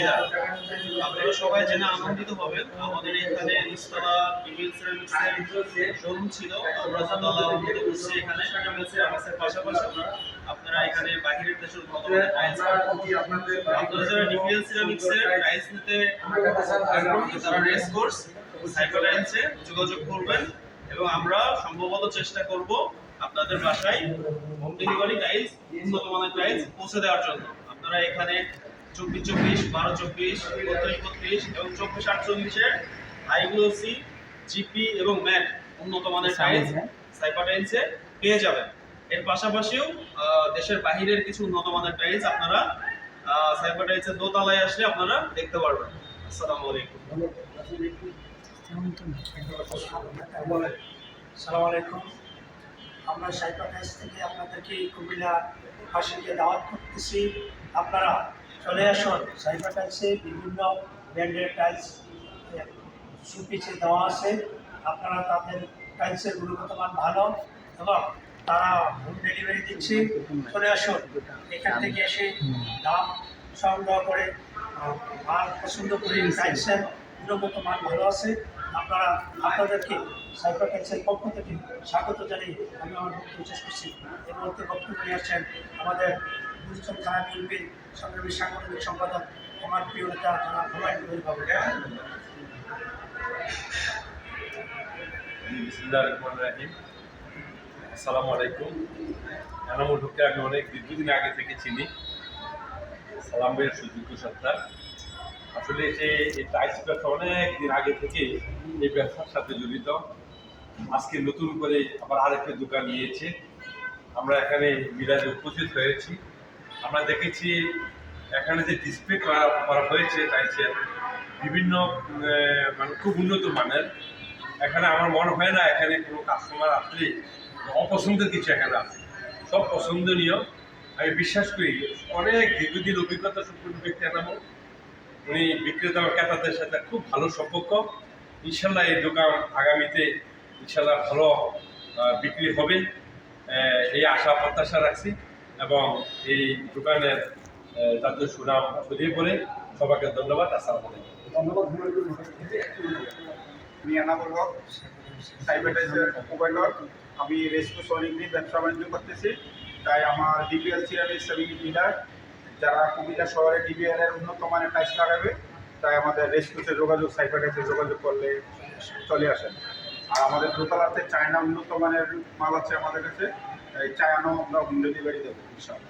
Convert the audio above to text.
সুবিধা। আপনারা সবাই জেনে আনন্দিত হবেন, আমাদের এখানে নিচতলা ডিভিএল সিরামিক্সের শোরুম ছিল, আমরা দোতলা উন্নত করছি। এখানে ডিভিএল সিরামিক্সের পাশাপাশি আপনারা এখানে বাহিরের দেশের উন্নত মানের টাইলস পাবেন। আপনারা যারা ডিভিএল সিরামিক্সের টাইলস নিতে আগ্রহী তারা রেস কোর্স সাইকেল টাইলসে যোগাযোগ করবেন এবং আমরা সম্ভবত চেষ্টা করব আপনাদের বাসায় হোম ডেলিভারি টাইলস, উন্নত মানের টাইলস পৌঁছে দেওয়ার জন্য। আপনারা এখানে 24-24, 12-24, 32-32 এবং 24-48 হাই গ্লোসি, জিপি এবং ম্যাট উন্নত মানের টাইলস সাইপা টাইলসে পেয়ে যাবেন। এর পাশাপাশিও দেশের বাহিরের কিছু উন্নত মানের টাইলস আপনারা সাইপা টাইলসের দোতলায় আসলে আপনারা দেখতে পারবেন। আসসালামু আলাইকুম। আসসালামু আলাইকুম। আমরা সাইপা টাইলস থেকে আপনাদেরকে কুমিল্লা ফাঁসিকে দাওয়াত করতেছি। আপনারা চলে আসুন। সাইপা টাইলসে বিভিন্ন ব্র্যান্ডের টাইলস সুপিচে দেওয়া আছে। আপনারা তাদের টাইলসের গুণগত মান ভালো এবং তারা হোম ডেলিভারি দিচ্ছে। চলে আসুন, এখান থেকে এসে দাম সংগ্রহ করে মাল পছন্দ করে টাইলসের গুণগত মান ভালো আছে। আপনারা আপনাদেরকে সাইপা টাইলসের পক্ষ থেকে স্বাগত জানিয়ে আমি আমার বক্তব্য শেষ করছি। এর মধ্যে বক্তব্য নিয়ে আসছেন আমাদের গুরুত্ব থানা বিএনপির সংগ্রামী সাংগঠনিক সম্পাদক আমার প্রিয় নেতা যারা হুমায়ুন বাবু। আসসালামু আলাইকুম। এনামুল হককে আমি অনেক দীর্ঘদিন আগে থেকে চিনি, সালাম ভাইয়ের সুযোগ্য সত্তা। আসলে সে এই টাইলস ব্যবসা অনেক দিন আগে থেকে এই ব্যবসার সাথে জড়িত। আজকে নতুন করে আবার আরেকটা দোকান নিয়েছে। আমরা এখানে মিরাজে উপস্থিত হয়েছি। আমরা দেখেছি এখানে যে ডিসপ্লে করা হয়েছে টাইলসের বিভিন্ন মানে খুব উন্নত মানের। এখানে আমার মনে হয় না এখানে কোনো কাস্টমার আসলে অপছন্দের কিছু এখানে আছে, সব পছন্দনীয়। আমি বিশ্বাস করি অনেক দীর্ঘদিন অভিজ্ঞতা সম্পন্ন ব্যক্তি এনামুল, উনি বিক্রেতা ও ক্রেতাদের সাথে খুব ভালো সম্পর্ক। ইনশাল্লাহ এই দোকান আগামীতে ইনশাল্লাহ ভালো বিক্রি হবে, এই আশা প্রত্যাশা রাখছি এবং এই দোকানের তাদের সুনাম ছড়িয়ে পড়ে। সবাইকে ধন্যবাদ। আসসালামু আলাইকুম। ধন্যবাদ। আমি এনামুল হক, সাইবার টাইলসের প্রোভাইডার। আমি রেসকোর্স অনেকদিন ব্যবসা বাণিজ্য করতেছি, তাই আমার ডিবিএল সিরামিক্স এবং ডিলার যারা কুমিল্লা শহরে ডিবিএল এর উন্নত মানের টাইলস লাগাবে, তাই আমাদের রেসকোর্সে যোগাযোগ, সাইবার টাইলসে যোগাযোগ করলে চলে আসেন। আর আমাদের দোতলাতে চায়না উন্নত মানের মাল আছে আমাদের কাছে, এই চায়নাও আমরা হোম ডেলিভারি দেবো ইনশাআল্লাহ।